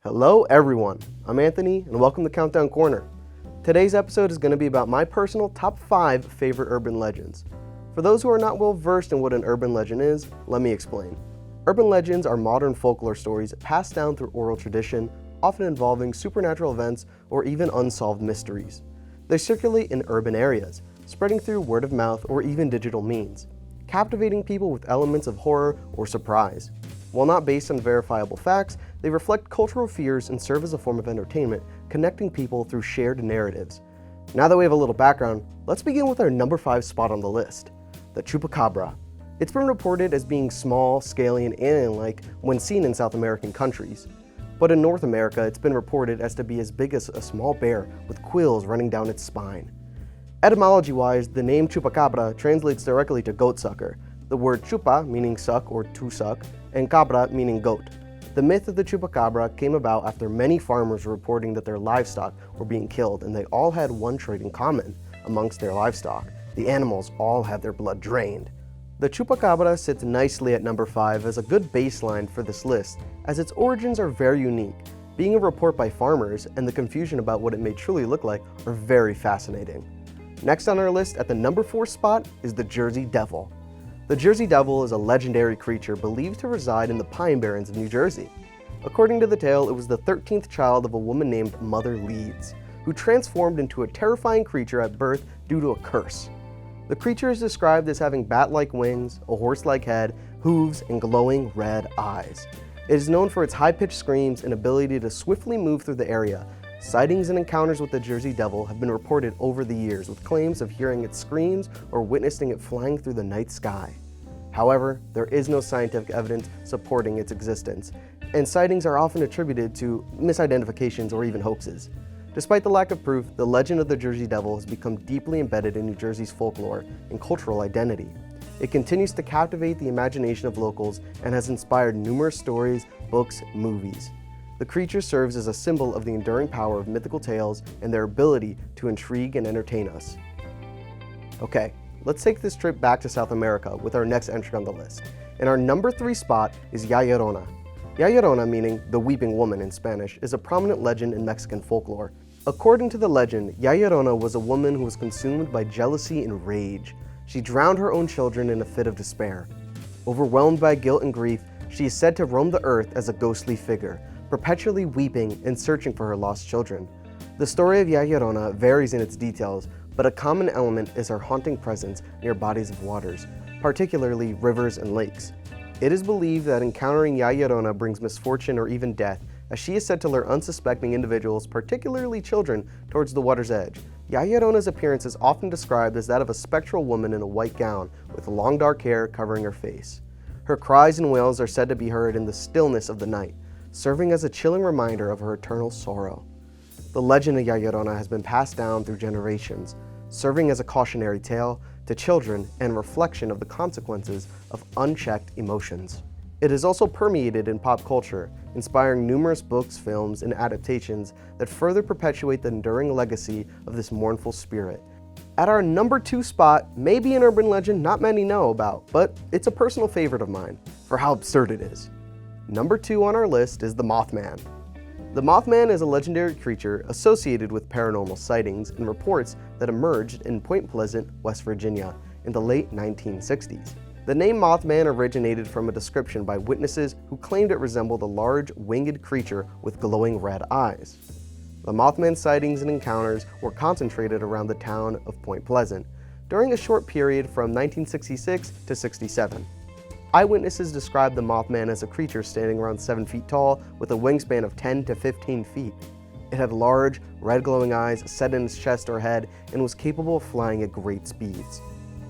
Hello everyone, I'm Anthony and welcome to Countdown Corner. Today's episode is going to be about my personal top 5 favorite urban legends. For those who are not well versed in what an urban legend is, let me explain. Urban legends are modern folklore stories passed down through oral tradition, often involving supernatural events or even unsolved mysteries. They circulate in urban areas, spreading through word of mouth or even digital means, captivating people with elements of horror or surprise. While not based on verifiable facts, they reflect cultural fears and serve as a form of entertainment, connecting people through shared narratives. Now that we have a little background, let's begin with our number 5 spot on the list, the Chupacabra. It's been reported as being small, scaly, and alien-like when seen in South American countries. But in North America, it's been reported as to be as big as a small bear with quills running down its spine. Etymology-wise, the name Chupacabra translates directly to goat sucker, the word chupa meaning suck or to suck, and cabra meaning goat. The myth of the Chupacabra came about after many farmers were reporting that their livestock were being killed, and they all had one trait in common amongst their livestock. The animals all had their blood drained. The Chupacabra sits nicely at number 5 as a good baseline for this list, as its origins are very unique. Being a report by farmers and the confusion about what it may truly look like are very fascinating. Next on our list at the number 4 spot is the Jersey Devil. The Jersey Devil is a legendary creature believed to reside in the Pine Barrens of New Jersey. According to the tale, it was the 13th child of a woman named Mother Leeds, who transformed into a terrifying creature at birth due to a curse. The creature is described as having bat-like wings, a horse-like head, hooves, and glowing red eyes. It is known for its high-pitched screams and ability to swiftly move through the area. Sightings and encounters with the Jersey Devil have been reported over the years, with claims of hearing its screams or witnessing it flying through the night sky. However, there is no scientific evidence supporting its existence, and sightings are often attributed to misidentifications or even hoaxes. Despite the lack of proof, the legend of the Jersey Devil has become deeply embedded in New Jersey's folklore and cultural identity. It continues to captivate the imagination of locals and has inspired numerous stories, books, and movies. The creature serves as a symbol of the enduring power of mythical tales and their ability to intrigue and entertain us. Okay, let's take this trip back to South America with our next entry on the list. And our number 3 spot is Llorona. Llorona, meaning the weeping woman in Spanish, is a prominent legend in Mexican folklore. According to the legend, Llorona was a woman who was consumed by jealousy and rage. She drowned her own children in a fit of despair. Overwhelmed by guilt and grief, she is said to roam the earth as a ghostly figure, perpetually weeping and searching for her lost children. The story of Llorona varies in its details, but a common element is her haunting presence near bodies of waters, particularly rivers and lakes. It is believed that encountering Llorona brings misfortune or even death, as she is said to lure unsuspecting individuals, particularly children, towards the water's edge. Llorona's appearance is often described as that of a spectral woman in a white gown, with long dark hair covering her face. Her cries and wails are said to be heard in the stillness of the night, serving as a chilling reminder of her eternal sorrow. The legend of Llorona has been passed down through generations, serving as a cautionary tale to children and reflection of the consequences of unchecked emotions. It is also permeated in pop culture, inspiring numerous books, films, and adaptations that further perpetuate the enduring legacy of this mournful spirit. At our number 2 spot may be an urban legend not many know about, but it's a personal favorite of mine for how absurd it is. Number 2 on our list is the Mothman. The Mothman is a legendary creature associated with paranormal sightings and reports that emerged in Point Pleasant, West Virginia in the late 1960s. The name Mothman originated from a description by witnesses who claimed it resembled a large, winged creature with glowing red eyes. The Mothman sightings and encounters were concentrated around the town of Point Pleasant during a short period from 1966 to 67. Eyewitnesses described the Mothman as a creature standing around 7 feet tall with a wingspan of 10 to 15 feet. It had large, red glowing eyes set in its chest or head and was capable of flying at great speeds.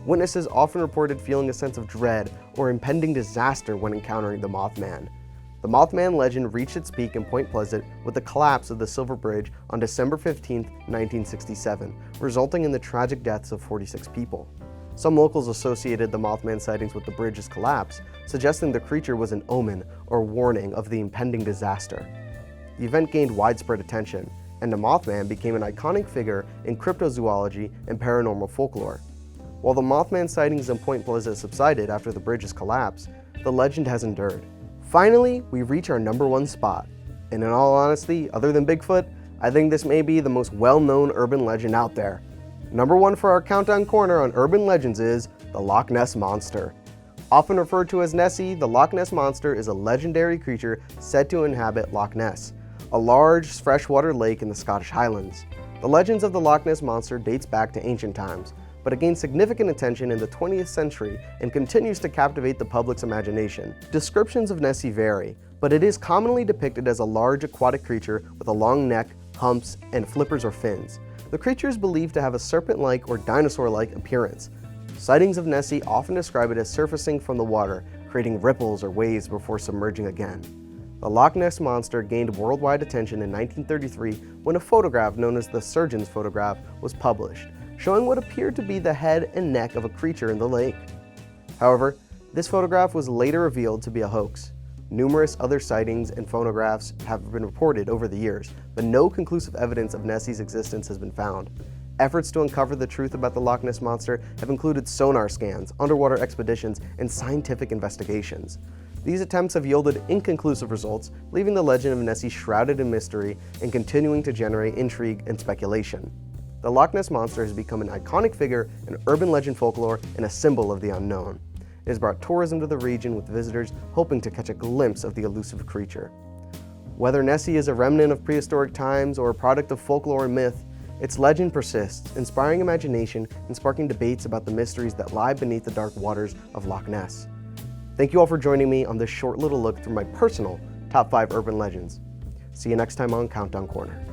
Witnesses often reported feeling a sense of dread or impending disaster when encountering the Mothman. The Mothman legend reached its peak in Point Pleasant with the collapse of the Silver Bridge on December 15, 1967, resulting in the tragic deaths of 46 people. Some locals associated the Mothman sightings with the bridge's collapse, suggesting the creature was an omen or warning of the impending disaster. The event gained widespread attention, and the Mothman became an iconic figure in cryptozoology and paranormal folklore. While the Mothman sightings in Point Pleasant subsided after the bridge's collapse, the legend has endured. Finally, we reach our number 1 spot, the And in all honesty, other than Bigfoot, I think this may be the most well-known urban legend out there. Number 1 for our countdown corner on urban legends is the Loch Ness Monster. Often referred to as Nessie, the Loch Ness Monster is a legendary creature said to inhabit Loch Ness, a large freshwater lake in the Scottish Highlands. The legends of the Loch Ness Monster dates back to ancient times, but it gained significant attention in the 20th century and continues to captivate the public's imagination. Descriptions of Nessie vary, but it is commonly depicted as a large aquatic creature with a long neck, humps, and flippers or fins. The creature is believed to have a serpent-like or dinosaur-like appearance. Sightings of Nessie often describe it as surfacing from the water, creating ripples or waves before submerging again. The Loch Ness Monster gained worldwide attention in 1933 when a photograph known as the surgeon's photograph was published, showing what appeared to be the head and neck of a creature in the lake. However, this photograph was later revealed to be a hoax. Numerous other sightings and photographs have been reported over the years, but no conclusive evidence of Nessie's existence has been found. Efforts to uncover the truth about the Loch Ness Monster have included sonar scans, underwater expeditions, and scientific investigations. These attempts have yielded inconclusive results, leaving the legend of Nessie shrouded in mystery and continuing to generate intrigue and speculation. The Loch Ness Monster has become an iconic figure in urban legend folklore and a symbol of the unknown. It has brought tourism to the region, with visitors hoping to catch a glimpse of the elusive creature. Whether Nessie is a remnant of prehistoric times or a product of folklore and myth, its legend persists, inspiring imagination and sparking debates about the mysteries that lie beneath the dark waters of Loch Ness. Thank you all for joining me on this short little look through my personal top 5 urban legends. See you next time on Countdown Corner.